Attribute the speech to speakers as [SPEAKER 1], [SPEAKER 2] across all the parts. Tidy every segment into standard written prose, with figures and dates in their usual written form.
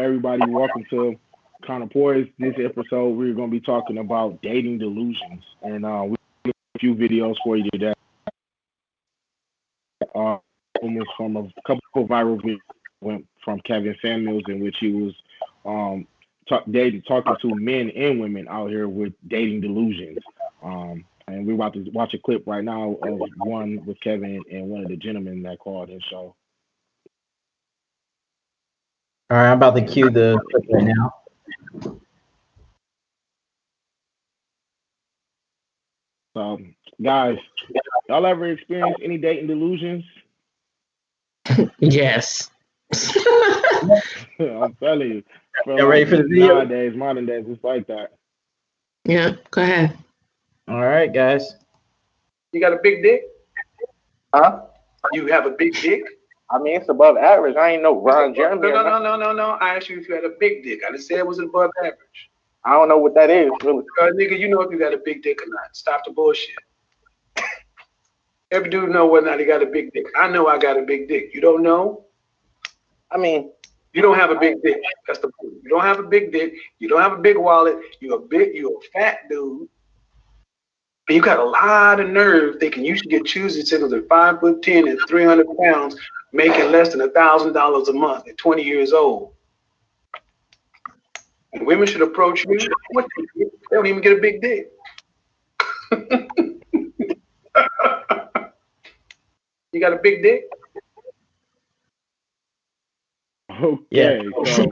[SPEAKER 1] everybody. Welcome to Kind of Poised. This episode, we're going to be talking about dating delusions. And we have a few videos for you today. Almost from a couple of viral videos went from Kevin Samuels, in which he was talking to men and women out here with dating delusions. And we're about to watch a clip right now of one with Kevin and one of the gentlemen that called his show.
[SPEAKER 2] All right, I'm about to cue the clip right now.
[SPEAKER 1] Guys, y'all ever experienced any dating delusions?
[SPEAKER 3] Yes.
[SPEAKER 1] I'm telling you.
[SPEAKER 2] You ready for the video?
[SPEAKER 1] Nowadays, modern days, it's like that.
[SPEAKER 3] Yeah, go ahead.
[SPEAKER 2] All right, guys.
[SPEAKER 4] You got a big dick?
[SPEAKER 5] Huh?
[SPEAKER 4] You have a big dick?
[SPEAKER 5] I mean, it's above average. I ain't no Ron Jeremy.
[SPEAKER 4] No. I asked you if you had a big dick. I didn't say it was above average.
[SPEAKER 5] I don't know what that is, really.
[SPEAKER 4] Nigga, you know if you got a big dick or not. Stop the bullshit. Every dude know whether or not he got a big dick. I know I got a big dick. You don't know?
[SPEAKER 5] I mean,
[SPEAKER 4] you don't have a big dick. That's the point. You don't have a big dick. You don't have a big wallet. You're a fat dude. And you got a lot of nerve thinking you should get choosy signals at 5'10" and 300 pounds, making less than $1,000 a month at 20 years old. And women should approach you. What? They don't even get a big dick. You got a big dick?
[SPEAKER 1] Okay, so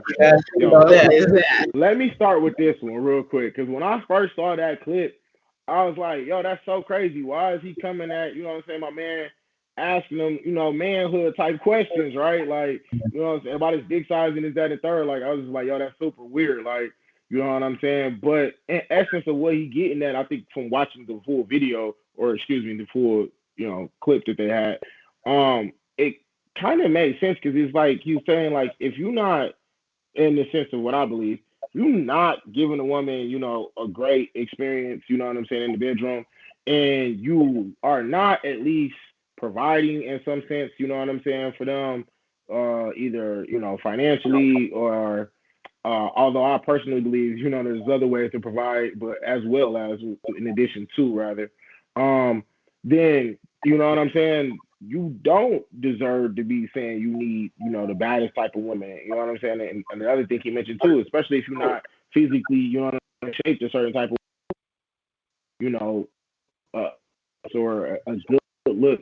[SPEAKER 1] let me start with this one real quick, because when I first saw that clip, I was like, yo, that's so crazy. Why is he coming at, you know what I'm saying, my man, asking him, you know, manhood type questions, right? Like, you know what I'm saying, about his dick size and his that and third. Like, I was just like, yo, that's super weird. Like, you know what I'm saying? But in essence of what he getting at, I think from watching the full video, or excuse me, the full, you know, clip that they had, it kind of made sense, because it's like he's saying, like, if you're not, in the sense of what I believe, you're not giving a woman, you know, a great experience, you know what I'm saying, in the bedroom, and you are not at least providing in some sense, you know what I'm saying, for them, either, you know, financially or, although I personally believe, you know, there's other ways to provide, but as well as in addition to, rather, then, you know what I'm saying, you don't deserve to be saying you need, you know, the baddest type of woman. You know what I'm saying? And the other thing he mentioned too, especially if you're not physically, you know, shaped a certain type of, you know, or a good look.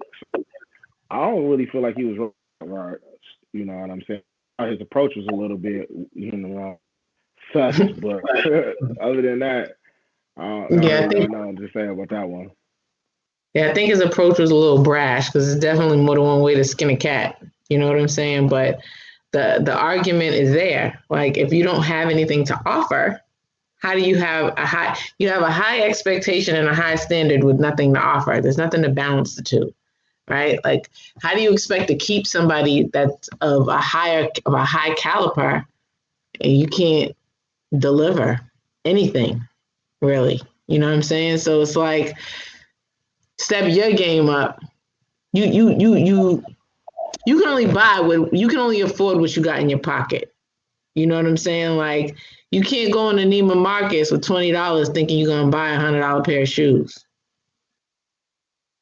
[SPEAKER 1] I don't really feel like he was wrong. You know what I'm saying? His approach was a little bit, you know, sus, but other than that, I don't know what to say about that one.
[SPEAKER 3] Yeah, I think his approach was a little brash, because it's definitely more than one way to skin a cat. You know what I'm saying? But the argument is there. Like, if you don't have anything to offer, how do you have a high expectation and a high standard with nothing to offer? There's nothing to balance the two, right? Like, how do you expect to keep somebody that's of a high caliber and you can't deliver anything, really? You know what I'm saying? So it's like, step your game up. You can only you can only afford what you got in your pocket. You know what I'm saying? Like, you can't go into Neiman Marcus with $20 thinking you're gonna buy $100 pair of shoes,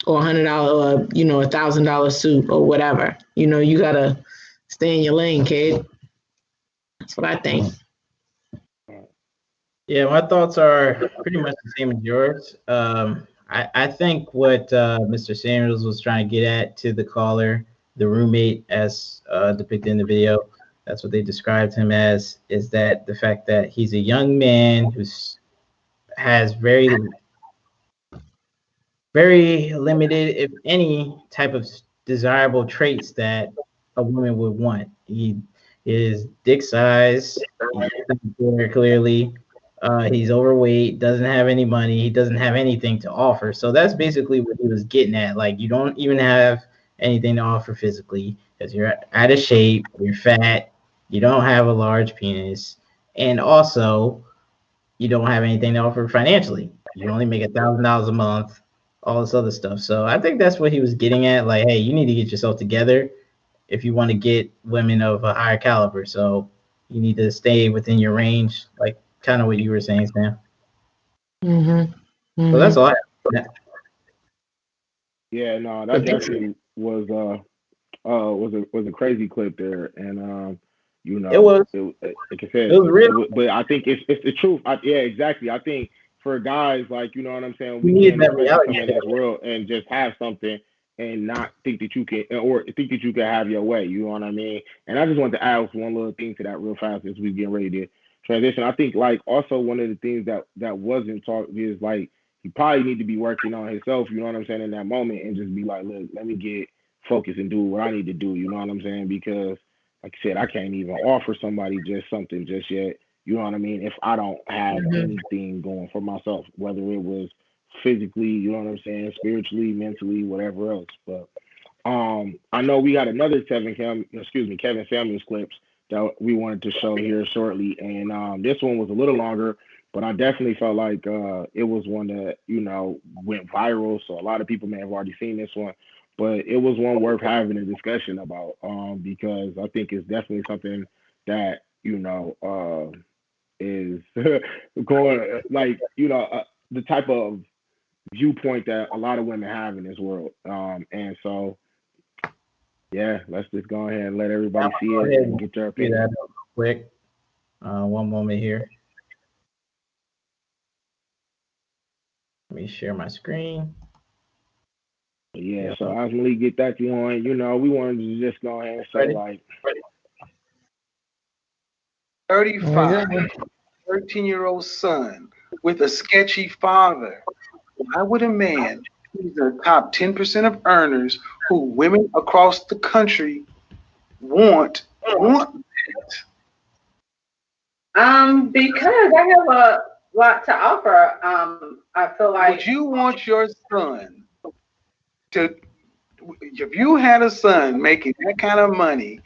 [SPEAKER 3] or $100, you know, $1,000 suit or whatever. You know, you gotta stay in your lane, kid. That's what I think.
[SPEAKER 2] Yeah, my thoughts are pretty much the same as yours. I think what Mr. Samuels was trying to get at to the caller, the roommate, as depicted in the video, that's what they described him as, is that the fact that he's a young man who has very limited, if any, type of desirable traits that a woman would want. His dick size, very clearly. He's overweight, doesn't have any money, he doesn't have anything to offer. So that's basically what he was getting at. Like, you don't even have anything to offer physically, because you're out of shape, you're fat, you don't have a large penis, and also you don't have anything to offer financially. You only make $1,000 a month, all this other stuff. So I think that's what he was getting at. Like, hey, you need to get yourself together if you want to get women of a higher caliber. So you need to stay within your range, like kind of what you were saying, Sam. So that's all I have.
[SPEAKER 1] Yeah, no, that definitely was a crazy clip there, and
[SPEAKER 2] It was.
[SPEAKER 1] like I said,
[SPEAKER 2] It was real.
[SPEAKER 1] but I think it's the truth. Yeah, exactly. I think for guys, like you know what I'm saying,
[SPEAKER 2] You
[SPEAKER 1] we
[SPEAKER 2] need
[SPEAKER 1] can't
[SPEAKER 2] that
[SPEAKER 1] expect to
[SPEAKER 2] reality
[SPEAKER 1] come in
[SPEAKER 2] check.
[SPEAKER 1] this world and just have something and not think that you can, or think that you can have your way. You know what I mean? And I just want to add one little thing to that real fast as we get ready to transition. I think like also one of the things that wasn't talked is like he probably need to be working on himself. You know what I'm saying in that moment and just be like, look, let me get focused and do what I need to do. You know what I'm saying? Because like I said, I can't even offer somebody just something just yet. You know what I mean? If I don't have anything going for myself, whether it was physically, you know what I'm saying, spiritually, mentally, whatever else. But I know we got another Kevin Samuels clips that we wanted to show here shortly, and this one was a little longer, but I definitely felt like it was one that went viral. So a lot of people may have already seen this one, but it was one worth having a discussion about because I think it's definitely something that is going like the type of viewpoint that a lot of women have in this world. And so, yeah, let's just go ahead and let everybody see it and get their opinion.
[SPEAKER 2] That quick. One moment here. Let me share my screen.
[SPEAKER 1] Yeah, so as Malik get that going, we wanted to just go ahead and say like
[SPEAKER 4] 35, 13-year-old son with a sketchy father. Why would a man who's the top 10% of earners who women across the country want that?
[SPEAKER 3] Because I have a lot to offer. I feel like.
[SPEAKER 4] Would you want your son to, if you had a son making that kind of money,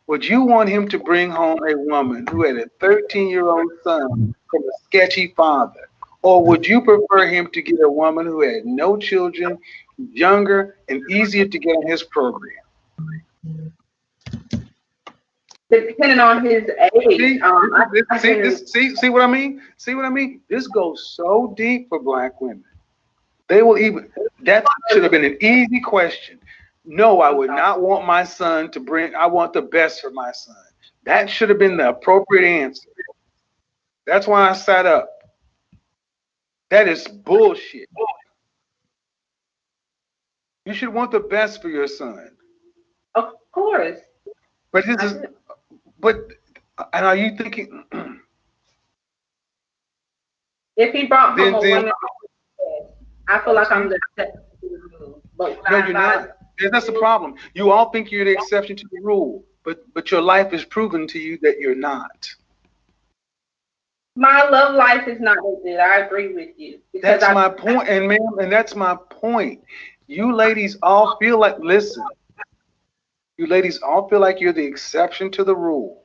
[SPEAKER 4] would you want him to bring home a woman who had a 13-year-old son from a sketchy father? Or would you prefer him to get a woman who had no children, younger, and easier to get on his program?
[SPEAKER 3] Depending on his age.
[SPEAKER 4] See what I mean? See what I mean? This goes so deep for black women. That should have been an easy question. No, I would not want my son to bring, I want the best for my son. That should have been the appropriate answer. That's why I sat up. That is bullshit. You should want the best for your son.
[SPEAKER 3] Of course.
[SPEAKER 4] But and are you thinking?
[SPEAKER 3] If he brought home a woman, I feel like I'm the
[SPEAKER 4] but no, you're not. That's the problem. You all think you're the exception to the rule, but your life is proven to you that you're not.
[SPEAKER 3] My love life is not as good. I agree with you.
[SPEAKER 4] That's my point, and ma'am, and that's my point. You ladies all feel like, listen, you ladies all feel like you're the exception to the rule.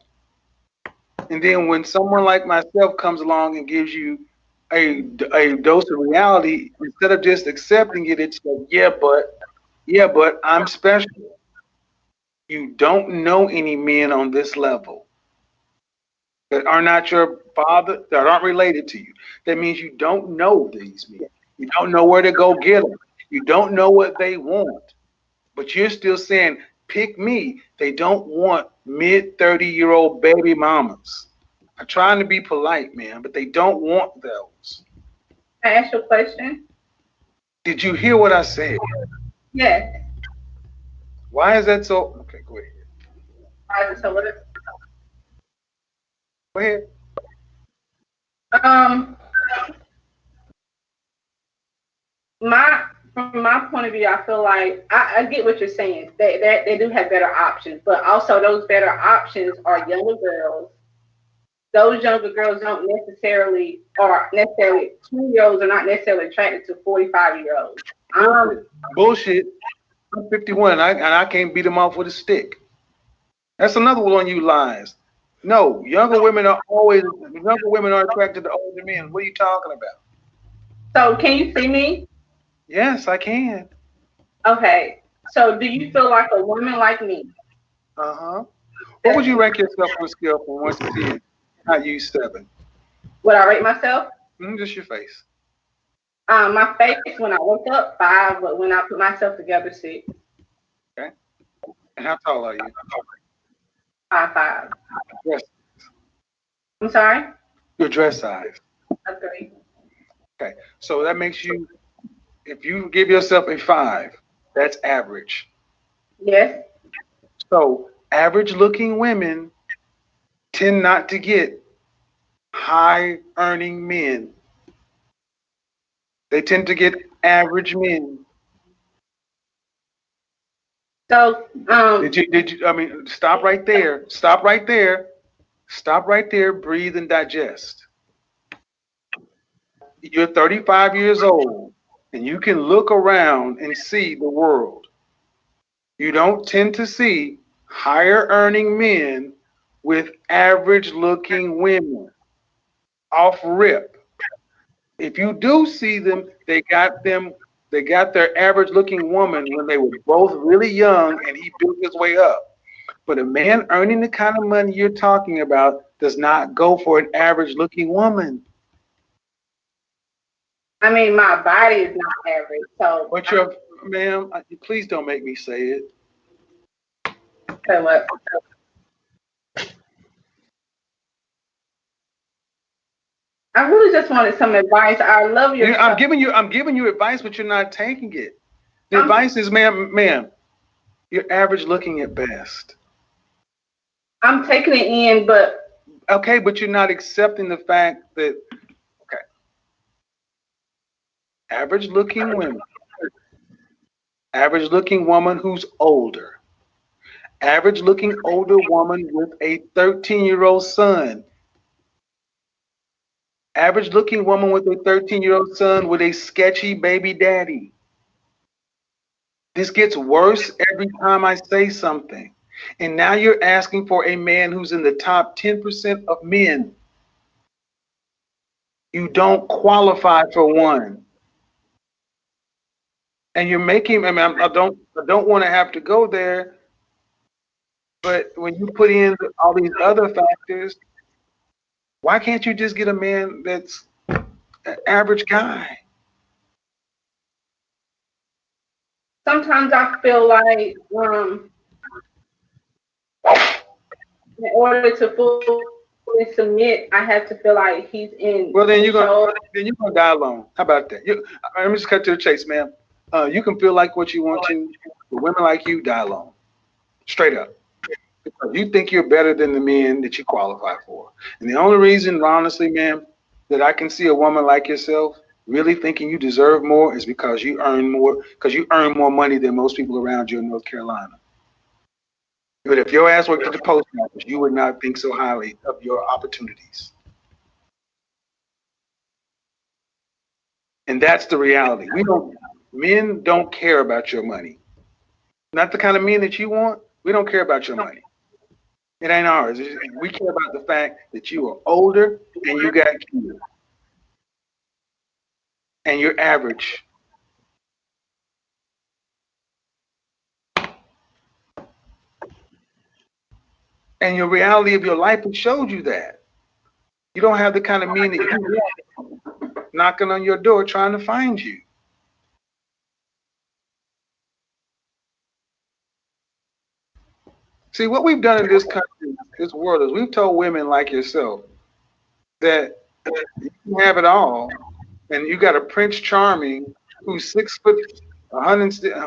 [SPEAKER 4] And then when someone like myself comes along and gives you a dose of reality, instead of just accepting it, it's like, yeah, but I'm special. You don't know any men on this level that are not your father, that aren't related to you. That means you don't know these men. You don't know where to go get them. You don't know what they want. But you're still saying, pick me. They don't want mid-30-year-old baby mamas. I'm trying to be polite, man, but they don't want those.
[SPEAKER 3] Can I ask you a question?
[SPEAKER 4] Did you hear what I said?
[SPEAKER 3] Yes.
[SPEAKER 4] Why is that so? Okay, go ahead.
[SPEAKER 3] Why is it so what?
[SPEAKER 4] Go ahead.
[SPEAKER 3] From my point of view, I feel like I get what you're saying. They do have better options, but also those better options are younger girls. Those younger girls don't necessarily 2-year-olds are not necessarily attracted to 45-year-olds.
[SPEAKER 4] Bullshit. I'm 51 and I can't beat them off with a stick. That's another one you lies. No, younger women are attracted to older men. What are you talking about?
[SPEAKER 3] So can you see me?
[SPEAKER 4] Yes, I can.
[SPEAKER 3] Okay. So do you feel like a woman like me?
[SPEAKER 4] Uh-huh. What would you rank yourself on a scale from 1 to 10? Not use 7.
[SPEAKER 6] Would I rate myself?
[SPEAKER 4] Just your face.
[SPEAKER 6] My face when I woke up 5, but when I put myself together 6.
[SPEAKER 4] Okay. And how tall are you?
[SPEAKER 6] 5'5".
[SPEAKER 4] Dress.
[SPEAKER 6] I'm sorry.
[SPEAKER 4] Your dress size.
[SPEAKER 6] A 3.
[SPEAKER 4] Okay. So that makes you, if you give yourself a 5, that's average.
[SPEAKER 6] Yes.
[SPEAKER 4] So average looking women tend not to get high earning men. They tend to get average men.
[SPEAKER 6] So
[SPEAKER 4] Did you I mean, stop right there. Stop right there. Stop right there. Breathe and digest. You're 35 years old and you can look around and see the world. You don't tend to see higher earning men with average looking women off rip. If you do see them, they got their average looking woman when they were both really young and he built his way up. But a man earning the kind of money you're talking about does not go for an average looking woman.
[SPEAKER 6] I mean, my body is not average. So
[SPEAKER 4] But ma'am, please don't make me say it.
[SPEAKER 6] say what? I really just wanted some advice. I love your
[SPEAKER 4] I'm giving you advice, but you're not taking it. The advice is, ma'am, you're average looking at best.
[SPEAKER 6] I'm taking it in, but
[SPEAKER 4] okay, but you're not accepting the fact that average looking woman who's older, average looking older woman with a 13-year-old son, average looking woman with a 13-year-old son with a sketchy baby daddy. This gets worse every time I say something. And now you're asking for a man who's in the top 10% of men. You don't qualify for one. And you're making, I mean, I don't want to have to go there, but when you put in all these other factors, why can't you just get a man that's an average guy?
[SPEAKER 6] sometimes I feel like in order to fully submit, I have to feel like he's in.
[SPEAKER 4] Well, then you're gonna die alone. How about that? Let me just cut to the chase, ma'am. You can feel like what you want to, but women like you die alone, straight up. Because you think you're better than the men that you qualify for. And the only reason, honestly, ma'am, that I can see a woman like yourself really thinking you deserve more is because you earn more money than most people around you in North Carolina. But if your ass worked at the post office, you would not think so highly of your opportunities. And that's the reality. Men don't care about your money. Not the kind of men that you want. We don't care about your money. It ain't ours. We care about the fact that you are older and you got kids. And you're average. And your reality of your life has showed you that. You don't have the kind of men that you want knocking on your door trying to find you. See, what we've done in this country, this world, is we've told women like yourself that you can have it all, and you got a Prince Charming who's 6 foot,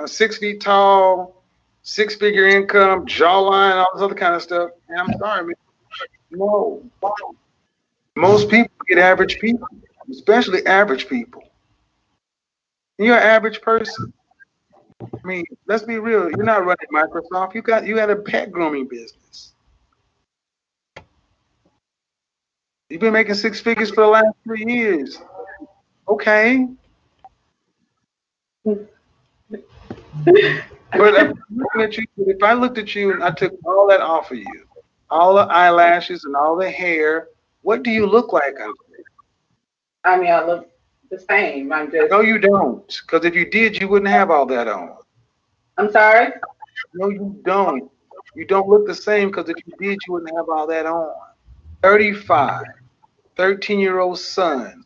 [SPEAKER 4] 6 feet tall, 6-figure income, jawline, all this other kind of stuff. And I'm sorry, man. No. Most people get average people, especially average people. You're an average person. I mean, let's be real. You're not running Microsoft. You had a pet grooming business. You've been making 6 figures for the last 3 years. Okay. But if I looked at you and I took all that off of you, all the eyelashes and all the hair, what do you look like out there?
[SPEAKER 6] I mean, I look the same.
[SPEAKER 4] No, you don't. Because if you did, you wouldn't have all that on.
[SPEAKER 6] I'm sorry?
[SPEAKER 4] No, you don't. You don't look the same because if you did, you wouldn't have all that on. 35, 13-year-old son.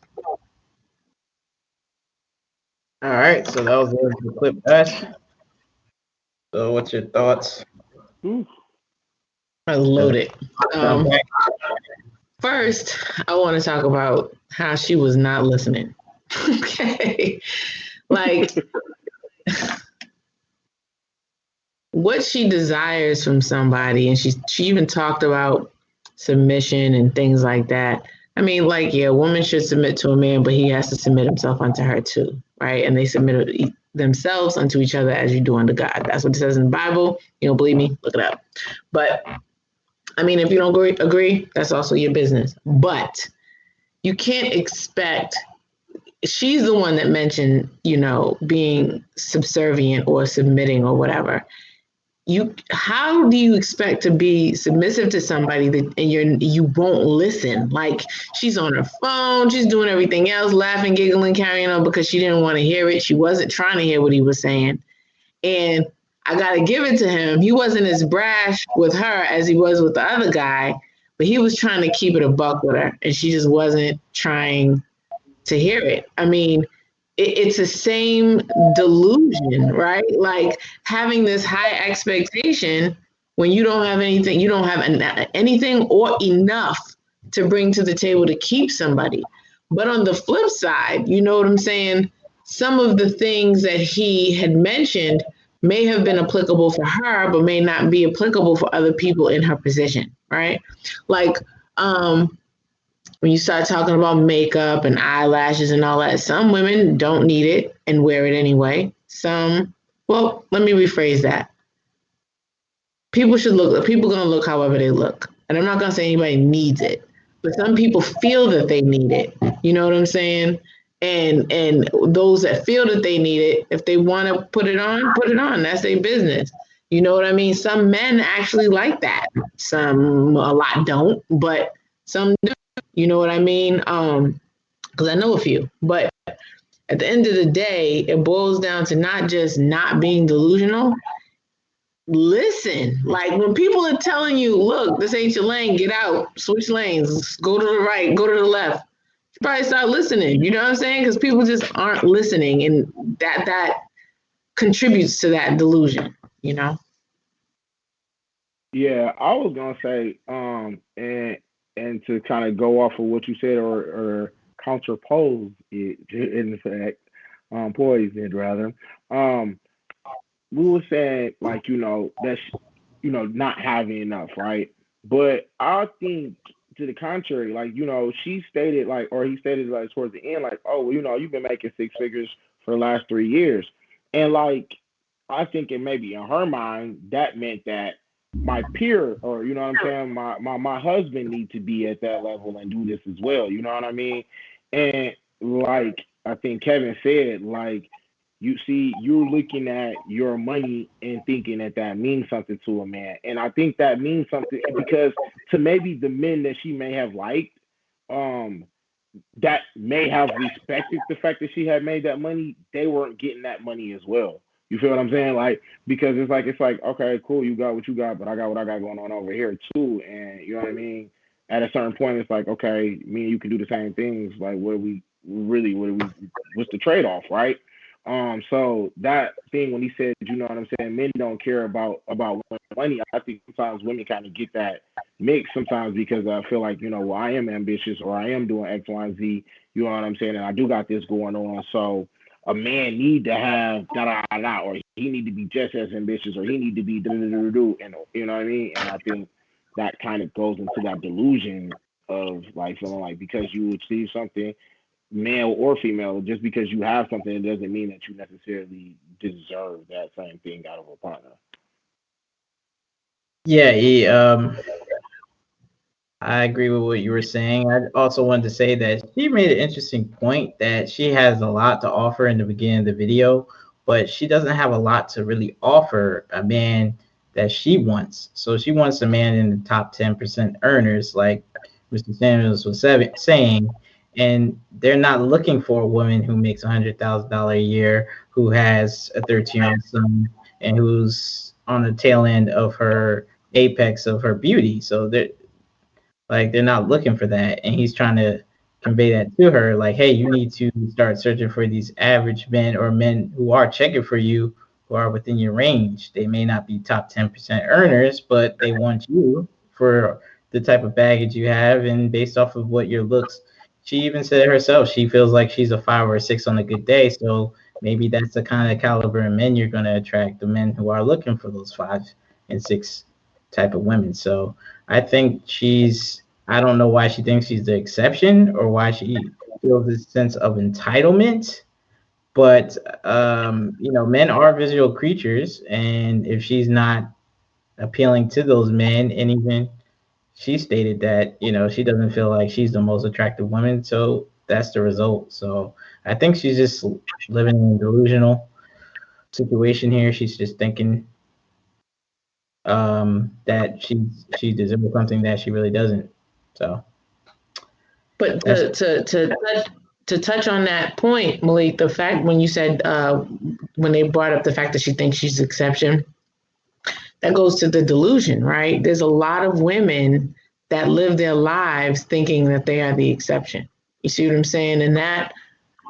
[SPEAKER 2] All right, so that was the clip, guys. So, what's your thoughts?
[SPEAKER 3] I load it. First, I want to talk about how she was not listening. Okay, like what she desires from somebody, and she even talked about submission and things like that. I mean, like, yeah, a woman should submit to a man, but he has to submit himself unto her too, right? And they submit themselves unto each other as you do unto God. That's what it says in the Bible. You don't believe me? Look it up. But I mean, if you don't agree, that's also your business. But you can't expect. She's the one that mentioned, being subservient or submitting or whatever. How do you expect to be submissive to somebody and you won't listen? Like, she's on her phone, she's doing everything else, laughing, giggling, carrying on because she didn't want to hear it. She wasn't trying to hear what he was saying. And I gotta give it to him. He wasn't as brash with her as he was with the other guy, but he was trying to keep it a buck with her, and she just wasn't trying to hear it. I mean, it's the same delusion, right? Like having this high expectation when you don't have anything, you don't have anything or enough to bring to the table to keep somebody. But on the flip side, you know what I'm saying? Some of the things that he had mentioned may have been applicable for her, but may not be applicable for other people in her position, right? Like, when you start talking about makeup and eyelashes and all that, some women don't need it and wear it anyway. Well, let me rephrase that. People gonna look however they look. And I'm not gonna say anybody needs it, but some people feel that they need it. You know what I'm saying? And those that feel that they need it, if they want to put it on. That's their business. You know what I mean? Some men actually like that. A lot don't, but some do. You know what I mean? Because I know a few. But at the end of the day, it boils down to not just not being delusional. Listen, like when people are telling you, look, this ain't your lane, get out, switch lanes, go to the right, go to the left. You probably start listening. You know what I'm saying? Because people just aren't listening, and that contributes to that delusion,
[SPEAKER 1] Yeah, I was gonna say, and to kind of go off of what you said or counterpose it, in fact, poison rather. Um, we were saying like that's not having enough, right? But I think to the contrary, like she stated like or he stated like towards the end like, oh well, you've been making six figures for the last 3 years, and like I think it maybe in her mind that meant that my peer or what I'm saying my husband need to be at that level and do this as well. You know what I mean? And like I think Kevin said, like you see, you're looking at your money and thinking that that means something to a man. And I think that means something because to maybe the men that she may have liked, um, that may have respected the fact that she had made that money, they weren't getting that money as well. You feel what I'm saying? Like because it's like okay, cool, you got what you got, but I got what I got going on over here too. And you know what I mean? At a certain point, it's like okay, me and you can do the same things. Like what's the trade off, right? So that thing when he said, you know what I'm saying, men don't care about money. I think sometimes women kind of get that mix sometimes because I feel like well, I am ambitious or I am doing X, Y, and Z. You know what I'm saying, and I do got this going on. So a man need to have da da da da, or he need to be just as ambitious, or he need to be do do do do, and you know what I mean. And I think that kind of goes into that delusion of like feeling like because you achieve something male or female, just because you have something, it doesn't mean that you necessarily deserve that same thing out of a partner.
[SPEAKER 2] Yeah, I agree with what you were saying. I also wanted to say that she made an interesting point that she has a lot to offer in the beginning of the video, but she doesn't have a lot to really offer a man that she wants. So she wants a man in the top 10% earners, like Mr. Samuels was saying, and they're not looking for a woman who makes $100,000 a year, who has a 13-year-old son, and who's on the tail end of her apex of her beauty. So they're not looking for that, and he's trying to convey that to her, like, hey, you need to start searching for these average men or men who are checking for you, who are within your range. They may not be top 10% earners, but they want you for the type of baggage you have and based off of what your looks. She even said herself she feels like she's a 5 or 6 on a good day, so maybe that's the kind of caliber of men you're going to attract, the men who are looking for those 5 and 6 type of women. So I think I don't know why she thinks she's the exception or why she feels this sense of entitlement. But men are visual creatures, and if she's not appealing to those men, and even she stated that she doesn't feel like she's the most attractive woman, so that's the result. So I think she's just living in a delusional situation here. She's just thinking that she deserves something that she really doesn't. So,
[SPEAKER 3] but to touch on that point, Malik, the fact when you said when they brought up the fact that she thinks she's exception, that goes to the delusion, right? There's a lot of women that live their lives thinking that they are the exception. You see what I'm saying? And that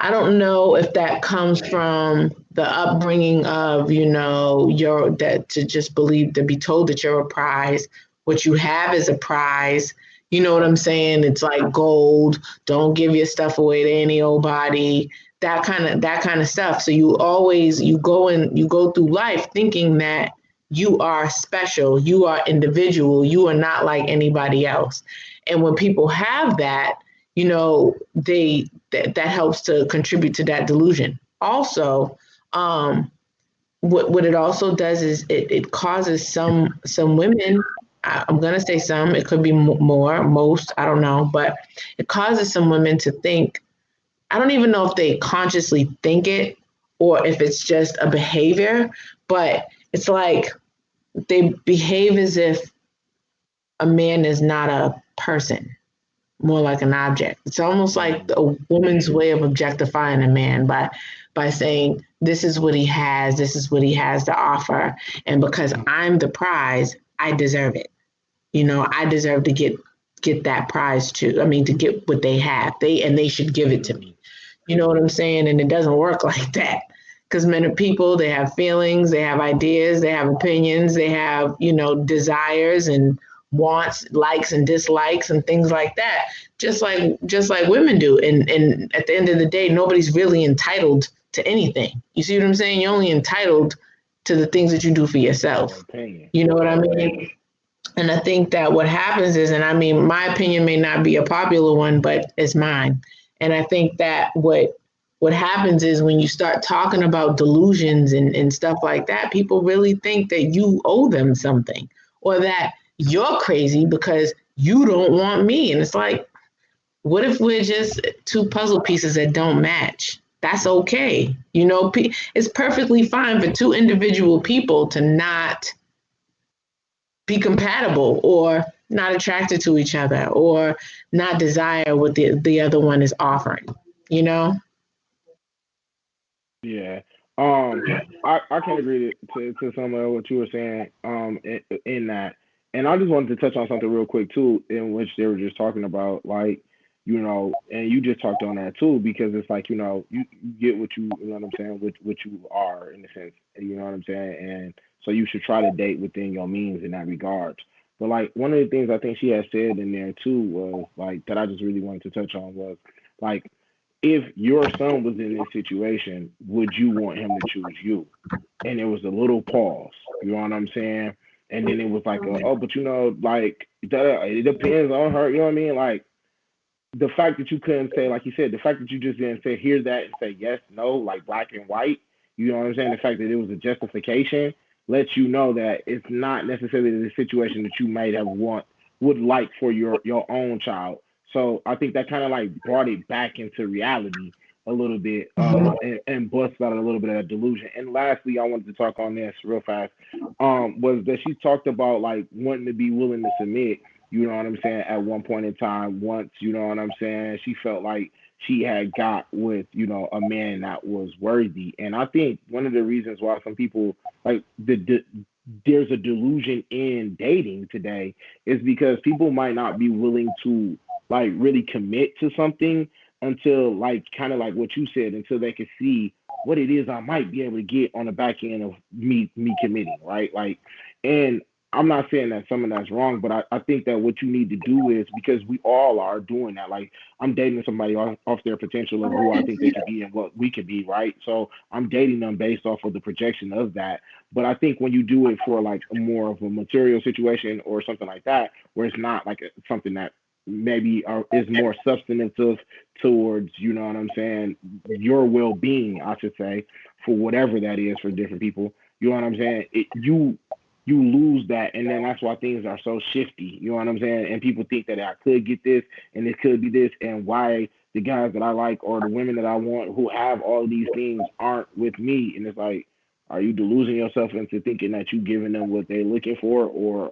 [SPEAKER 3] I don't know if that comes from the upbringing of, your that to just believe to be told that you're a prize, what you have is a prize. You know what I'm saying? It's like gold. Don't give your stuff away to any old body. That kind of stuff. So you go through life thinking that you are special, you are individual, you are not like anybody else. And when people have that, that helps to contribute to that delusion. Also, what it also does is it causes some women. I'm gonna say some. It could be more, most. I don't know, but it causes some women to think. I don't even know if they consciously think it or if it's just a behavior, but it's like they behave as if a man is not a person, more like an object. It's almost like a woman's way of objectifying a man by saying this is what he has, this is what he has to offer, and because I'm the prize, I deserve it. I deserve to get that prize too. I mean, to get what they have. They should give it to me. You know what I'm saying? And it doesn't work like that. Because men are people, they have feelings, they have ideas, they have opinions, they have, desires and wants, likes and dislikes and things like that. Just like women do. And at the end of the day, nobody's really entitled to anything. You see what I'm saying? You're only entitled to the things that you do for yourself. You know what I mean? And I think that what happens is, and I mean, my opinion may not be a popular one, but it's mine. And I think that what happens is when you start talking about delusions and stuff like that, people really think that you owe them something or that you're crazy because you don't want me. And it's like, what if we're just two puzzle pieces that don't match? That's okay. It's perfectly fine for two individual people to not be compatible or not attracted to each other or not desire what the other one is offering,
[SPEAKER 1] Yeah. I can agree to some of what you were saying in that. And I just wanted to touch on something real quick too, in which they were just talking about, like, and you just talked on that too, because it's like, you get you know what I'm saying, what you are in a sense, you know what I'm saying? And so you should try to date within your means in that regard. But like one of the things I think she had said in there too was like that I just really wanted to touch on was like if your son was in this situation, would you want him to choose you? And there was a little pause. You know what I'm saying? And then it was like, oh, but like it depends on her. You know what I mean? Like the fact that you couldn't say, like you said, the fact that you just didn't say hear that and say yes, no, like black and white. You know what I'm saying? The fact that it was a justification lets you know that it's not necessarily the situation that you might have would like for your own child. So I think that kind of like brought it back into reality a little bit, and busted out a little bit of that delusion. And lastly, I wanted to talk on this real fast. Was that she talked about like wanting to be willing to submit. You know what I'm saying? At one point in time, once you know what I'm saying, she felt like she had got with a man that was worthy. And I think one of the reasons why some people like there's a delusion in dating today is because people might not be willing to like really commit to something until like kind of like what you said until they can see what it is I might be able to get on the back end of me committing, right? Like, and I'm not saying that some of that's wrong, but I think that what you need to do is because we all are doing that. Like, I'm dating somebody off their potential of who I think they could be and what we could be, right? So I'm dating them based off of the projection of that. But I think when you do it for like a more of a material situation or something like that, where it's not like something that maybe is more substantive towards, you know what I'm saying, your well being, I should say, for whatever that is for different people. You know what I'm saying? You lose that, and then that's why things are so shifty. You know what I'm saying? And people think that I could get this, and it could be this, and why the guys that I like or the women that I want who have all of these things aren't with me. And it's like, are you deluding yourself into thinking that you giving them what they're looking for, or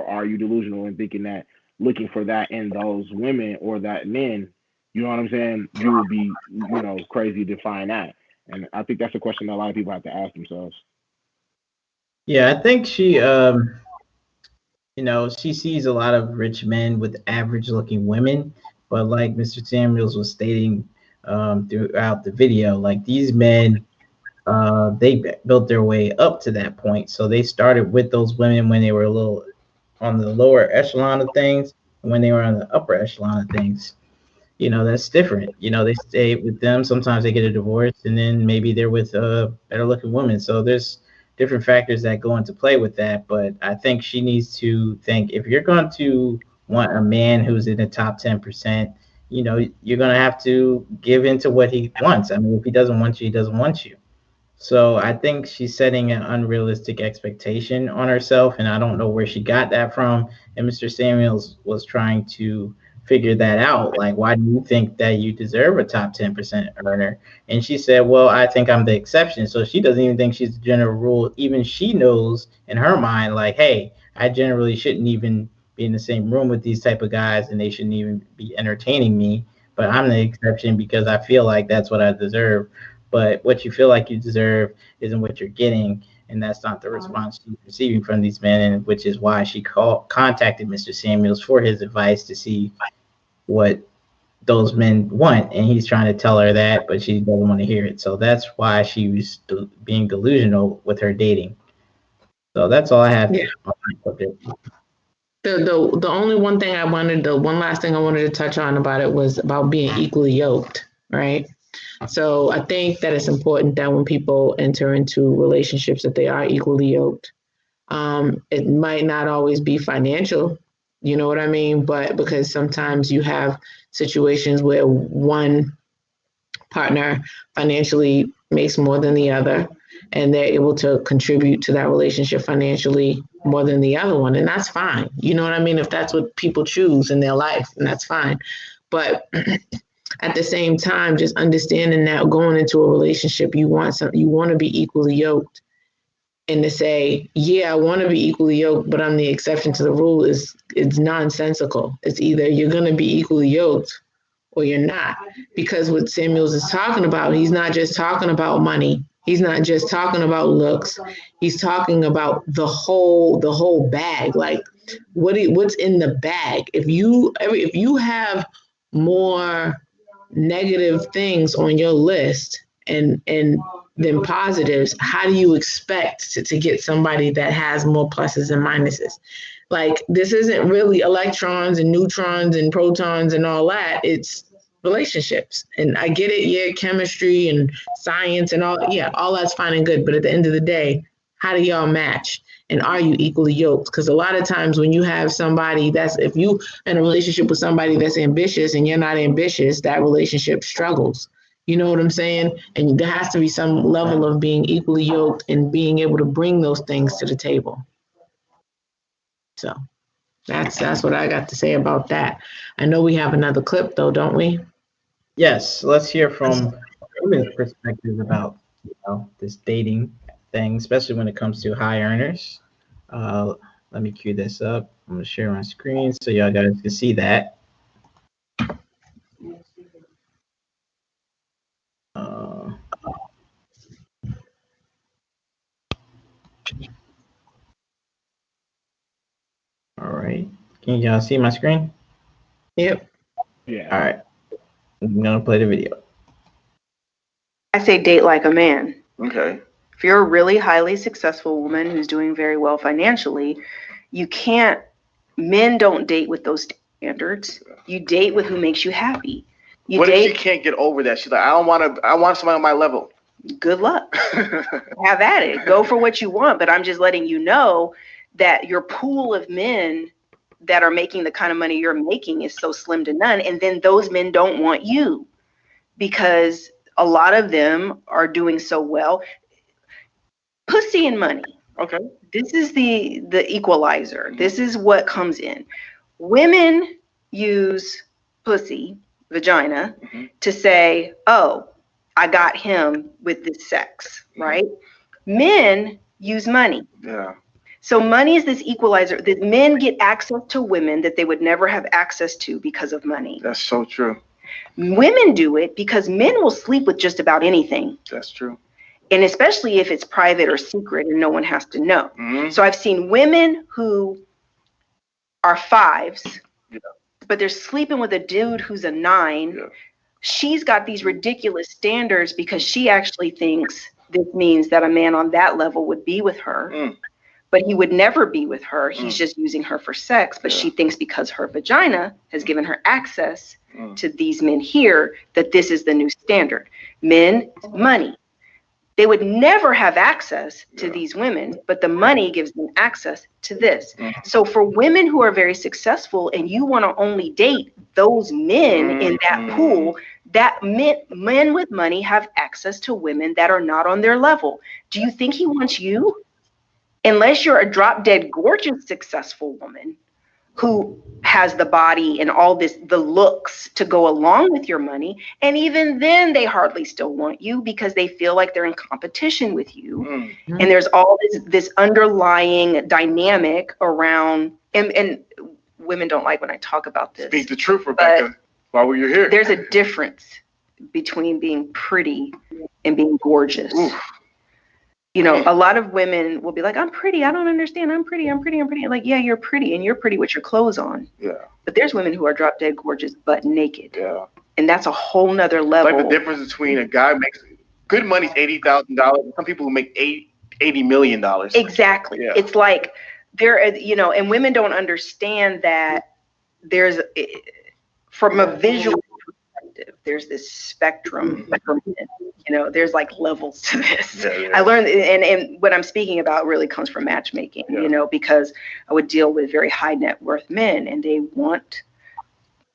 [SPEAKER 1] are you delusional in thinking that looking for that in those women or that men, you know what I'm saying, you would be, crazy to find that. And I think that's a question that a lot of people have to ask themselves.
[SPEAKER 2] Yeah, I think she she sees a lot of rich men with average looking women, but like Mr. Samuels was stating throughout the video, like these men, they built their way up to that point. So they started with those women when they were a little on the lower echelon of things, and when they were on the upper echelon of things, that's different. They stay with them. Sometimes they get a divorce, and then maybe they're with a better looking woman. So there's different factors that go into play with that. But I think she needs to think if you're going to want a man who's in the top 10%, you're going to have to give into what he wants. I mean, if he doesn't want you, he doesn't want you. So I think she's setting an unrealistic expectation on herself, and I don't know where she got that from. And Mr. Samuels was trying to figure that out. Like, why do you think that you deserve a top 10% earner? And she said, well, I think I'm the exception. So she doesn't even think she's the general rule. Even she knows in her mind, like, hey, I generally shouldn't even be in the same room with these type of guys, and they shouldn't even be entertaining me. But I'm the exception because I feel like that's what I deserve. But what you feel like you deserve isn't what you're getting, and that's not the response she's receiving from these men, and which is why she contacted Mr. Samuels for his advice to see what those men want, and he's trying to tell her that, but she doesn't want to hear it. So that's why she was being delusional with her dating. So that's all I have.
[SPEAKER 3] Yeah. The only one thing the one last thing I wanted to touch on about it was about being equally yoked, right? So I think that it's important that when people enter into relationships that they are equally yoked. It might not always be financial, you know what I mean? But because sometimes you have situations where one partner financially makes more than the other, and they're able to contribute to that relationship financially more than the other one. And that's fine. You know what I mean? If that's what people choose in their life, and that's fine. But at the same time, just understanding that going into a relationship, you want to be equally yoked, and to say, yeah, I want to be equally yoked, but I'm the exception to the rule it's nonsensical. It's either you're going to be equally yoked or you're not. Because what Samuels is talking about, he's not just talking about money. He's not just talking about looks. He's talking about the whole bag. Like what's in the bag. If you have more negative things on your list and than positives, how do you expect to get somebody that has more pluses and minuses? Like, this isn't really electrons and neutrons and protons and all that. It's relationships. And I get it, yeah, chemistry and science and all, yeah, all that's fine and good. But at the end of the day, how do y'all match? And are you equally yoked? Because a lot of times when you have somebody if you in a relationship with somebody that's ambitious and you're not ambitious, that relationship struggles. You know what I'm saying? And there has to be some level of being equally yoked and being able to bring those things to the table. So that's what I got to say about that. I know we have another clip though, don't we?
[SPEAKER 2] Yes, let's hear from women's perspective about this dating thing, especially when it comes to high earners. Let me cue this up. I'm gonna share my screen so y'all guys can see that. Can y'all see my screen?
[SPEAKER 3] Yep.
[SPEAKER 1] Yeah.
[SPEAKER 2] All right. I'm gonna play the video.
[SPEAKER 7] I say date like a man.
[SPEAKER 4] Okay.
[SPEAKER 7] If you're a really highly successful woman who's doing very well financially, you can't, men don't date with those standards. You date with who makes you happy. You
[SPEAKER 4] What
[SPEAKER 7] date,
[SPEAKER 4] if she can't get over that? She's like, I want somebody on my level.
[SPEAKER 7] good luck. Have at it. Go for what you want. But I'm just letting you know that your pool of men that are making the kind of money you're making is so slim to none. And then those men don't want you because a lot of them are doing so well. Pussy and money.
[SPEAKER 4] Okay.
[SPEAKER 7] This is the equalizer. This is what comes in. Women use pussy, vagina, to say, oh, I got him with this sex, right? Men use money.
[SPEAKER 4] Yeah.
[SPEAKER 7] So money is this equalizer that men get access to women that they would never have access to because of money.
[SPEAKER 4] That's so true.
[SPEAKER 7] Women do it because men will sleep with just about anything.
[SPEAKER 4] That's true.
[SPEAKER 7] And especially if it's private or secret and no one has to know.
[SPEAKER 4] Mm-hmm.
[SPEAKER 7] So I've seen women who are 5s, but they're sleeping with a dude who's a 9.
[SPEAKER 4] Yeah.
[SPEAKER 7] She's got these ridiculous standards because she actually thinks this means that a man on that level would be with her, but he would never be with her. He's just using her for sex. But she thinks because her vagina has given her access to these men here, that this is the new standard. Men, money. They would never have access to these women, but the money gives them access to this. So for women who are very successful and you want to only date those men in that pool, that men with money have access to women that are not on their level. Do you think he wants you? Unless you're a drop dead gorgeous successful woman who has the body and all this, the looks to go along with your money. And even then they hardly still want you because they feel like they're in competition with you. And there's all this underlying dynamic around, and women don't like when I talk about this.
[SPEAKER 4] Speak the truth, Rebecca, while you're here.
[SPEAKER 7] There's a difference between being pretty and being gorgeous. Oof. You know, a lot of women will be like, I'm pretty. I don't understand. I'm pretty. Like, yeah, you're pretty, and you're pretty with your clothes on.
[SPEAKER 4] Yeah.
[SPEAKER 7] But there's women who are drop dead gorgeous, but naked.
[SPEAKER 4] Yeah.
[SPEAKER 7] And that's a whole nother level.
[SPEAKER 4] Like the difference between a guy who makes good money's $80,000, and some people who make $80 million.
[SPEAKER 7] Exactly. Yeah. It's like there, you know, and women don't understand that there's, from a visual perspective, there's this spectrum for men. You know, there's like levels to this. I learned, and what I'm speaking about really comes from matchmaking, you know, because I would deal with very high net worth men and they want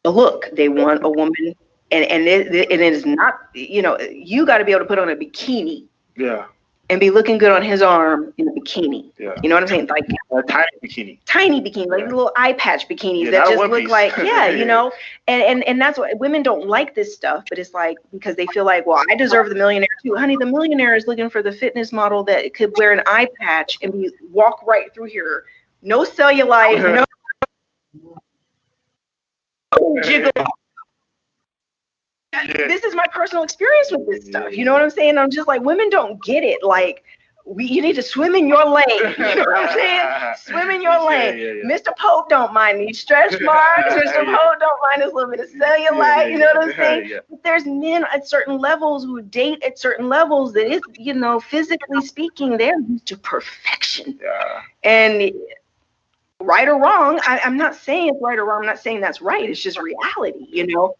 [SPEAKER 7] a look. They want a woman, and it is not, you know, you got to be able to put on a bikini. Yeah. And be looking good on his arm in a bikini. Yeah. You know what I'm saying? Like
[SPEAKER 4] a tiny bikini.
[SPEAKER 7] Tiny bikini, like little eye patch bikinis that just look like, you know, and that's what women don't like this stuff, but it's like, because they feel like, well, I deserve the millionaire too. Honey, the millionaire is looking for the fitness model that could wear an eye patch and walk right through here. No cellulite, no jiggle. This is my personal experience with this stuff. You know what I'm saying? I'm just like, women don't get it. Like, you need to swim in your lane. You know what I'm saying? Swim in your lane. Mr. Pope don't mind these stretch marks. Mr. Pope don't mind this little bit of cellulite. You know what I'm saying? But there's men at certain levels who date at certain levels that is, you know, physically speaking, they're used to perfection. And right or wrong, I'm not saying it's right or wrong. I'm not saying that's right. It's just reality, you know?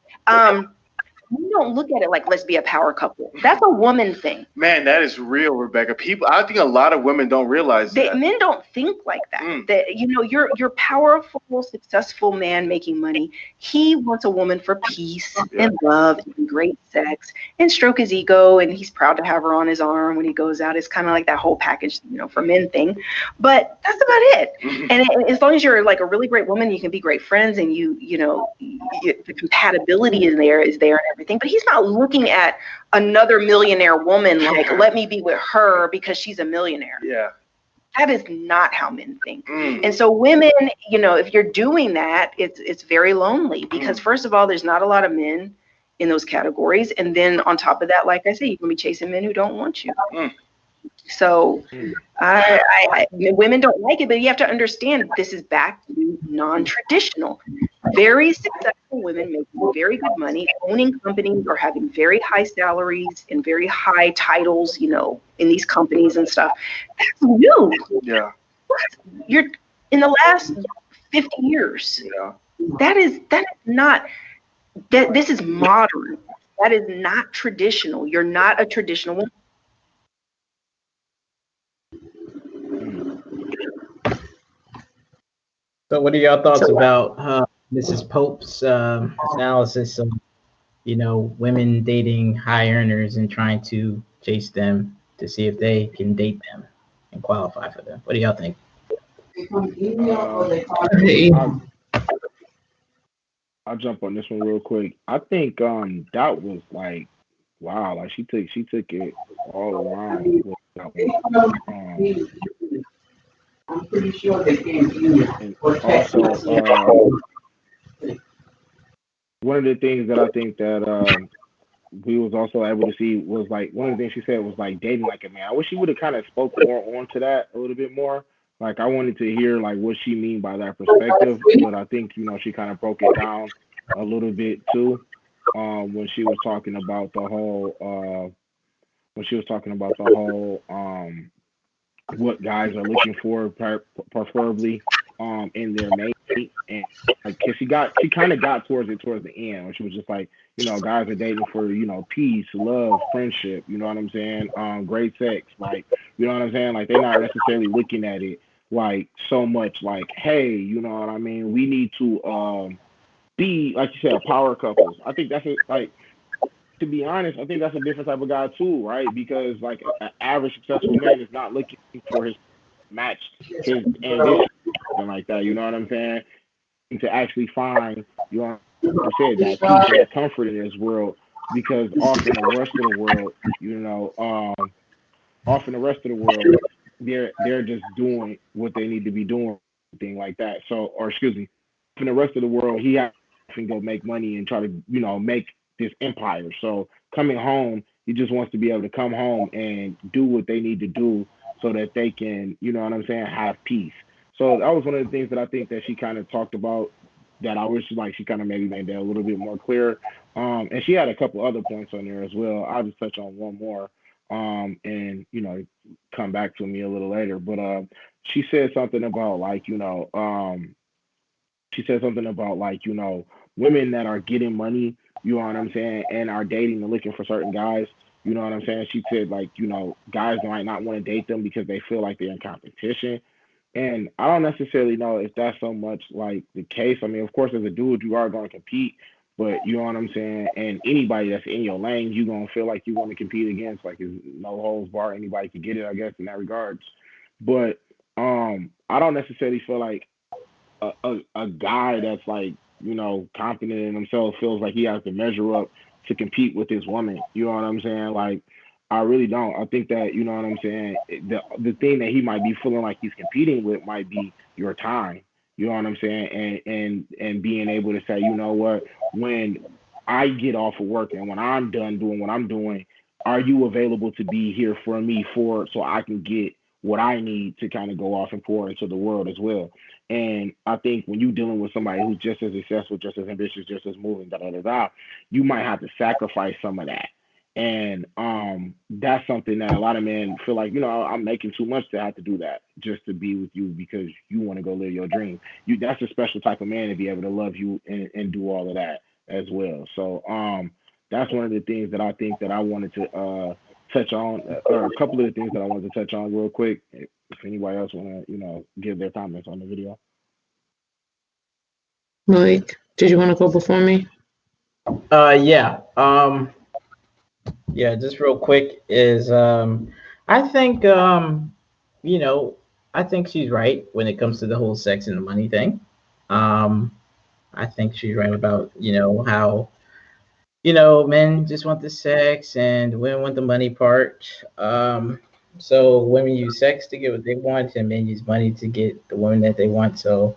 [SPEAKER 7] We don't look at it like, let's be a power couple. That's a woman thing.
[SPEAKER 4] Man, that is real, Rebecca. I think a lot of women don't realize that.
[SPEAKER 7] Men don't think like that. That, you know, you're powerful, successful man making money. He wants a woman for peace and love and great sex and stroke his ego. And he's proud to have her on his arm when he goes out. It's kind of like that whole package, you know, for men thing. But that's about it. And as long as you're like a really great woman, you can be great friends, and you know, the compatibility is there and everything. But he's not looking at another millionaire woman like, let me be with her because she's a millionaire. Yeah. That is not how men think. And so women, you know, if you're doing that, it's very lonely because first of all, there's not a lot of men in those categories. And then on top of that, like I said, you can be chasing men who don't want you. So women don't like it, but you have to understand this is back to non-traditional. Very successful women making very good money, owning companies or having very high salaries and very high titles, in these companies and stuff. That's new.
[SPEAKER 4] Yeah.
[SPEAKER 7] You're in the last 50 years.
[SPEAKER 4] Yeah.
[SPEAKER 7] That is not that. This is modern. That is not traditional. You're not a traditional woman.
[SPEAKER 2] So, what are your thoughts about Mrs. Pope's analysis of, women dating high earners and trying to chase them to see if they can date them and qualify for them? What do y'all think?
[SPEAKER 1] I'll jump on this one real quick. I think that was like, wow, like she took it all around with that one.
[SPEAKER 8] I'm pretty sure they can't use it.
[SPEAKER 1] And also, one of the things that I think that we was also able to see was like one of the things she said was like dating like a man. I wish she would have kind of spoke more onto that a little bit more. Like I wanted to hear like what she mean by that perspective, but I think she kind of broke it down a little bit too when she was talking about the whole what guys are looking for, preferably in their mate, and like 'cause she kind of got towards the end, where she was just like, guys are dating for peace, love, friendship, you know what I'm saying, great sex, like, you know what I'm saying, like they're not necessarily looking at it like so much like, hey, you know what I mean, we need to be, like you said, power couples. I think that's like, to be honest, I think that's a different type of guy too, right? Because like an average successful man is not looking for his match, his ambition, something like that. You know what I'm saying? And to actually find, like you said, that peace and that comfort in this world, because often the rest of the world, they're just doing what they need to be doing, thing like that. So, or excuse me, in the rest of the world, he has to go make money and try to, make this empire. So coming home, he just wants to be able to come home and do what they need to do so that they can, you know what I'm saying, have peace. So that was one of the things that I think that she kind of talked about, that I wish like she kind of maybe made that a little bit more clear. And she had a couple other points on there as well. I'll just touch on one more, and come back to me a little later. But she said something about like, she said something about like, women that are getting money, you know what I'm saying, and are dating and looking for certain guys, you know what I'm saying. She said like, guys might not want to date them because they feel like they're in competition. And I don't necessarily know if that's so much like the case. I mean, of course, as a dude, you are going to compete, but you know what I'm saying. And anybody that's in your lane, you gonna feel like you want to compete against. Like, there's no holds bar, anybody can get it, I guess, in that regards. But I don't necessarily feel like a guy that's like, confident in himself feels like he has to measure up to compete with this woman. You know what I'm saying? Like, I really don't. I think that, you know what I'm saying, the thing that he might be feeling like he's competing with might be your time. You know what I'm saying? And being able to say, you know what, when I get off of work and when I'm done doing what I'm doing, are you available to be here for me so I can get what I need to kind of go off and pour into the world as well. And I think when you're dealing with somebody who's just as successful, just as ambitious, just as moving, da da da da, you might have to sacrifice some of that. And that's something that a lot of men feel like, I'm making too much to have to do that just to be with you because you want to go live your dream. That's a special type of man to be able to love you and do all of that as well. So that's one of the things that I think that I wanted to touch on, or a couple of the things that I wanted to touch on real quick. If anybody else want to, give their comments on the video.
[SPEAKER 3] Malik, did you want to go before me?
[SPEAKER 2] Yeah. Yeah, just real quick is I think I think she's right when it comes to the whole sex and the money thing. I think she's right about, how men just want the sex and women want the money part. So women use sex to get what they want and men use money to get the woman that they want. So,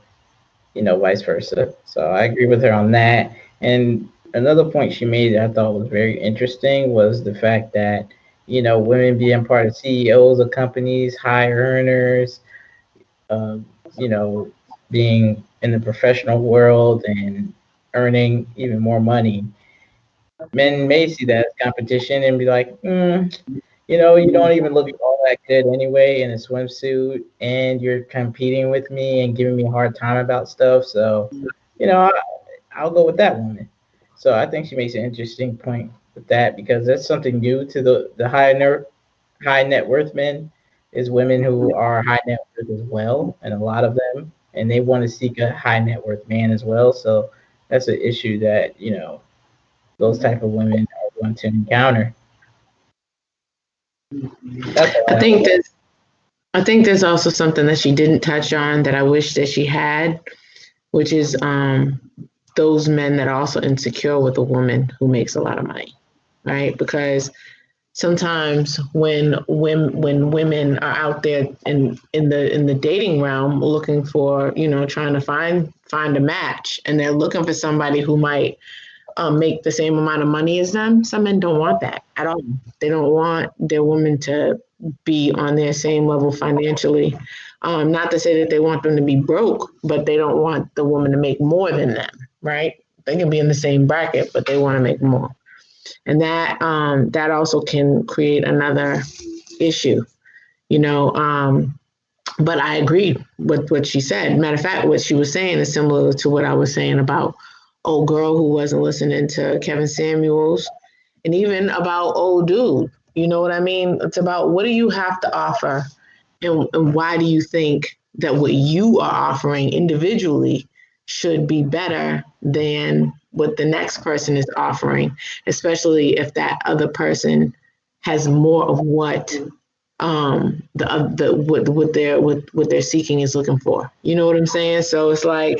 [SPEAKER 2] vice versa. So I agree with her on that. And another point she made that I thought was very interesting was the fact that, women being part of CEOs of companies, high earners, um, you know, being in the professional world and earning even more money. Men may see that as competition and be like, you don't even look all that good anyway in a swimsuit, and you're competing with me and giving me a hard time about stuff. So, you know, I, I'll go with that woman. So I think she makes an interesting point with that because that's something new to the high net worth men is women who are high net worth as well, and a lot of them, and they want to seek a high net worth man as well. So that's an issue that those type of women are going to encounter. That's all
[SPEAKER 3] I
[SPEAKER 2] I have.
[SPEAKER 3] think that I think there's also something that she didn't touch on that I wish that she had, which is those men that are also insecure with a woman who makes a lot of money, right? Because sometimes when women are out there in the dating realm looking for, trying to find a match, and they're looking for somebody who might make the same amount of money as them, some men don't want that at all. They don't want their woman to be on their same level financially. Not to say that they want them to be broke, but they don't want the woman to make more than them, right? They can be in the same bracket, but they want to make more. And that also can create another issue, you know. But I agreed with what she said. Matter of fact, what she was saying is similar to what I was saying about old girl who wasn't listening to Kevin Samuels, and even about old dude. You know what I mean? It's about what do you have to offer, and why do you think that what you are offering individually should be better than what the next person is offering, especially if that other person has more of what the what they're seeking is looking for. You know what I'm saying? So it's like,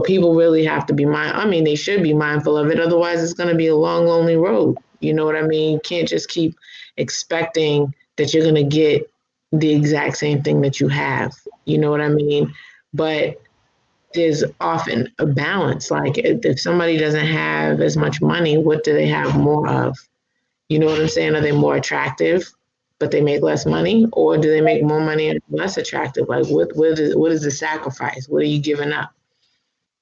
[SPEAKER 3] people really have to be I mean, they should be mindful of it. Otherwise, it's going to be a long, lonely road. You know what I mean? You can't just keep expecting that you're going to get the exact same thing that you have. You know what I mean? But there's often a balance. Like if somebody doesn't have as much money, what do they have more of? You know what I'm saying? Are they more attractive, but they make less money, or do they make more money and less attractive? Like what is the sacrifice? What are you giving up?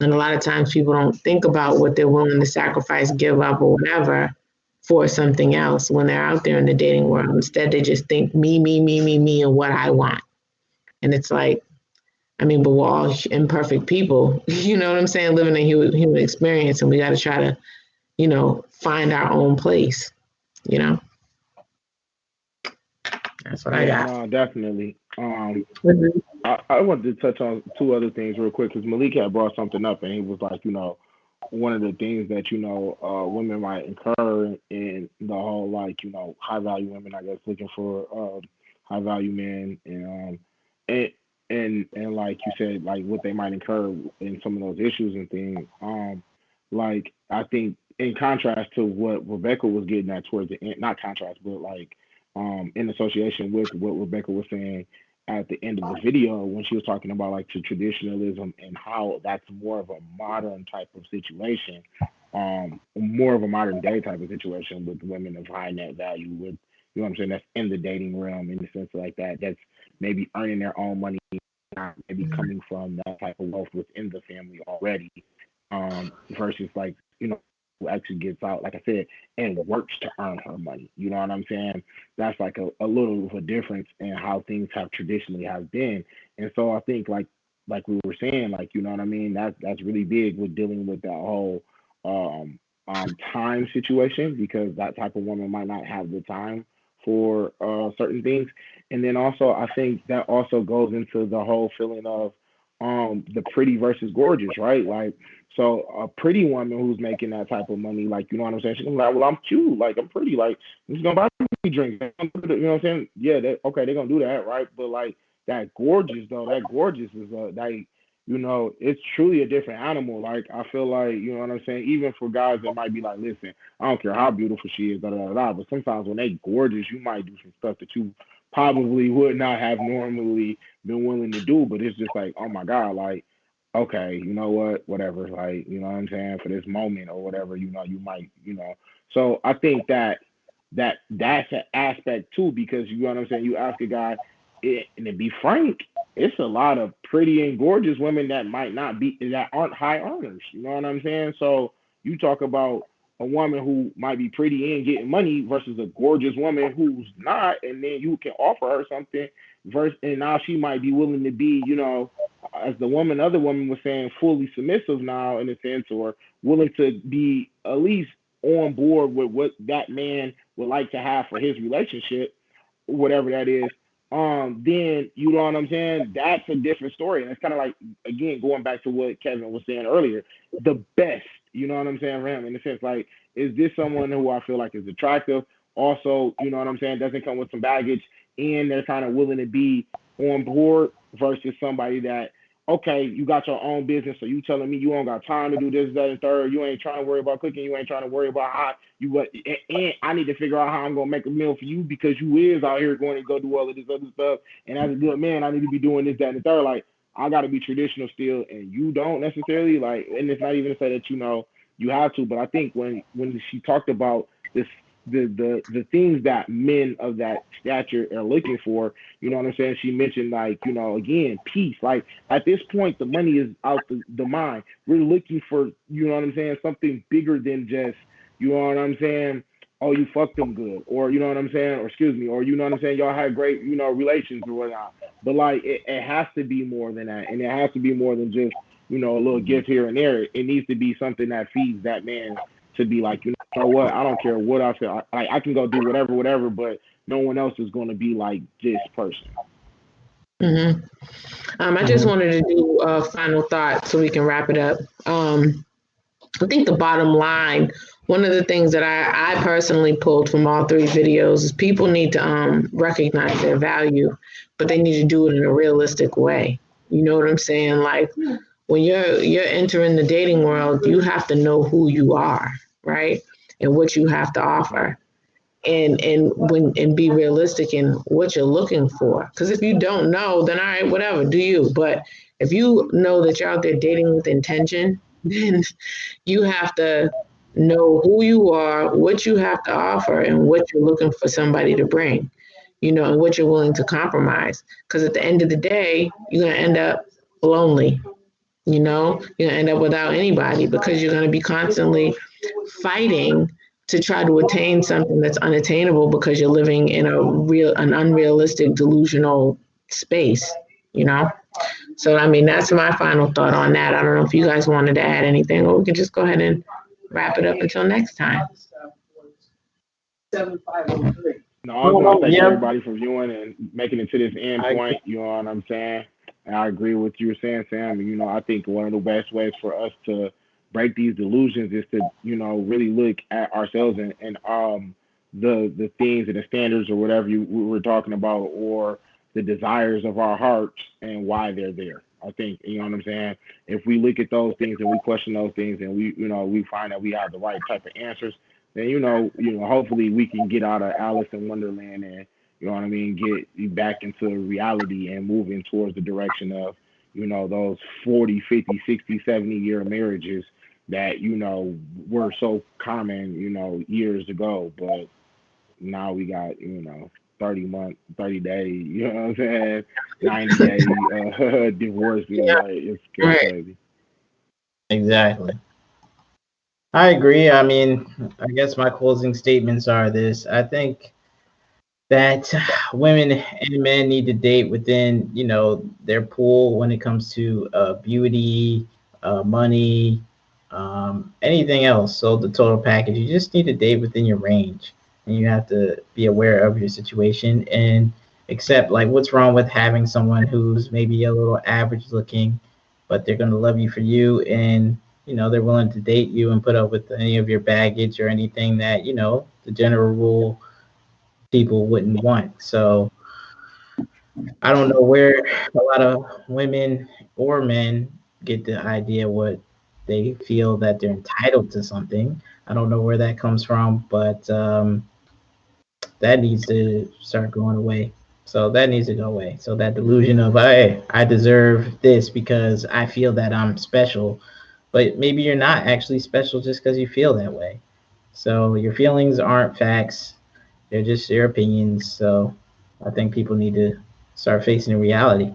[SPEAKER 3] And a lot of times people don't think about what they're willing to sacrifice, give up, or whatever for something else when they're out there in the dating world. Instead, they just think me, me, me, me, me, and what I want. And it's like, I mean, but we're all imperfect people. You know what I'm saying? Living a human experience, and we got to try to, find our own place. You know. That's what I
[SPEAKER 1] Yeah,
[SPEAKER 3] got.
[SPEAKER 1] no, definitely. I wanted to touch on two other things real quick because Malik had brought something up and he was like, one of the things that women might incur in the whole like high value women, I guess, looking for high value men and and like you said, like what they might incur in some of those issues and things. Like I think in contrast to what Rebecca was getting at towards the end, not contrast, but like in association with what Rebecca was saying at the end of the video when she was talking about like the traditionalism and how that's more of a modern type of situation, more of a modern day type of situation with women of high net value, with what I'm saying, that's in the dating realm in the sense like that, that's maybe earning their own money, not maybe coming from that type of wealth within the family already, versus like who actually gets out, like I said, and works to earn her money. You know what I'm saying? That's like a little of a difference in how things have traditionally have been. And so I think like we were saying, like you know what I mean. That's really big with dealing with that whole time situation because that type of woman might not have the time for certain things. And then also I think that also goes into the whole feeling of the pretty versus gorgeous, right? Like so a pretty woman who's making that type of money, like you know what I'm saying, she's gonna be like, well, I'm cute, like I'm pretty, like I'm just gonna buy me drinks. You know what I'm saying? Yeah, okay, they're gonna do that, right? But like that gorgeous though, that gorgeous is like it's truly a different animal. Like I feel like you know what I'm saying. Even for guys that might be like, listen, I don't care how beautiful she is, da da da. da but sometimes when they gorgeous, you might do some stuff that you probably would not have normally been willing to do. But it's just like, oh my god, like okay, you know what, whatever, like, you know what I'm saying, for this moment or whatever, you might, So I think that that's an aspect too, because you know what I'm saying. You ask a guy, and to be frank, it's a lot of pretty and gorgeous women that might not be that aren't high earners. You know what I'm saying? So you talk about a woman who might be pretty and getting money versus a gorgeous woman who's not, and then you can offer her something. Versus, and now she might be willing to be, as the other woman was saying, fully submissive now in a sense, or willing to be at least on board with what that man would like to have for his relationship, whatever that is. Then you know what I'm saying? That's a different story. And it's kind of like, again, going back to what Kevin was saying earlier, the best, you know what I'm saying, for him, in the sense like, is this someone who I feel like is attractive? Also, you know what I'm saying, doesn't come with some baggage, and they're kind of willing to be on board versus somebody that, okay, you got your own business, so you telling me you don't got time to do this, that, and third. You ain't trying to worry about cooking. You ain't trying to worry about how you what. And I need to figure out how I'm gonna make a meal for you because you is out here going to go do all of this other stuff. And as a good man, I need to be doing this, that, and the third. Like I got to be traditional still, and you don't necessarily like. And it's not even to say that you have to, but I think when she talked about this. The things that men of that stature are looking for, you know what I'm saying? She mentioned like, again, peace. Like at this point, the money is out the mind. We're looking for, you know what I'm saying, something bigger than just, you know what I'm saying, oh, you fucked them good, or you know what I'm saying, or excuse me, or you know what I'm saying, y'all had great, relations or whatnot. But like it has to be more than that, and it has to be more than just, a little gift here and there. It needs to be something that feeds that man to be like, you know what, I don't care what I feel. I can go do whatever, but no one else is going to be like this person.
[SPEAKER 3] Mm-hmm. I just wanted to do a final thought so we can wrap it up. I think the bottom line, one of the things that I personally pulled from all three videos is people need to recognize their value, but they need to do it in a realistic way. You know what I'm saying? Like when you're entering the dating world, you have to know who you are, right? And what you have to offer. And be realistic in what you're looking for. Because if you don't know, then all right, whatever, do you. But if you know that you're out there dating with intention, then you have to know who you are, what you have to offer, and what you're looking for somebody to bring, and what you're willing to compromise. Because at the end of the day, you're going to end up lonely. You're going to end up without anybody because you're going to be constantly fighting to try to attain something that's unattainable because you're living in an unrealistic, delusional space, So, I mean, that's my final thought on that. I don't know if you guys wanted to add anything, or we can just go ahead and wrap it up until next time.
[SPEAKER 8] 7503.
[SPEAKER 1] No, I was going to thank everybody for viewing and making it to this end point. You know what I'm saying? And I agree with you saying, Sam. I think one of the best ways for us to break these delusions is to, really look at ourselves and the things and the standards or whatever we were talking about, or the desires of our hearts and why they're there. I think, you know what I'm saying? If we look at those things and we question those things and we find that we have the right type of answers, then hopefully we can get out of Alice in Wonderland and, you know what I mean, get back into reality and moving towards the direction of, those 40, 50, 60, 70-year marriages that, were so common, years ago. But now we got, 30 days, you know what I'm saying, 90-day divorce. It's crazy.
[SPEAKER 2] Exactly. I agree. I mean, I guess my closing statements are this. I think that women and men need to date within, their pool when it comes to beauty, money, anything else. So the total package, you just need to date within your range, and you have to be aware of your situation and accept like what's wrong with having someone who's maybe a little average looking, but they're going to love you for you, and they're willing to date you and put up with any of your baggage or anything that the general rule people wouldn't want. So I don't know where a lot of women or men get the idea what they feel that they're entitled to something. I don't know where that comes from, but that needs to start going away. So that needs to go away. So that delusion of I deserve this because I feel that I'm special, but maybe you're not actually special just because you feel that way. So your feelings aren't facts. They're just their opinions. So I think people need to start facing the reality.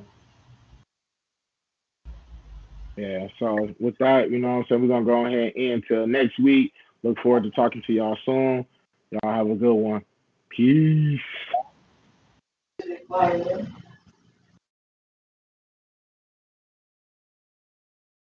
[SPEAKER 1] Yeah, so with that, you know what I'm saying, we're gonna go ahead and end till next week. Look forward to talking to y'all soon. Y'all have a good one. Peace.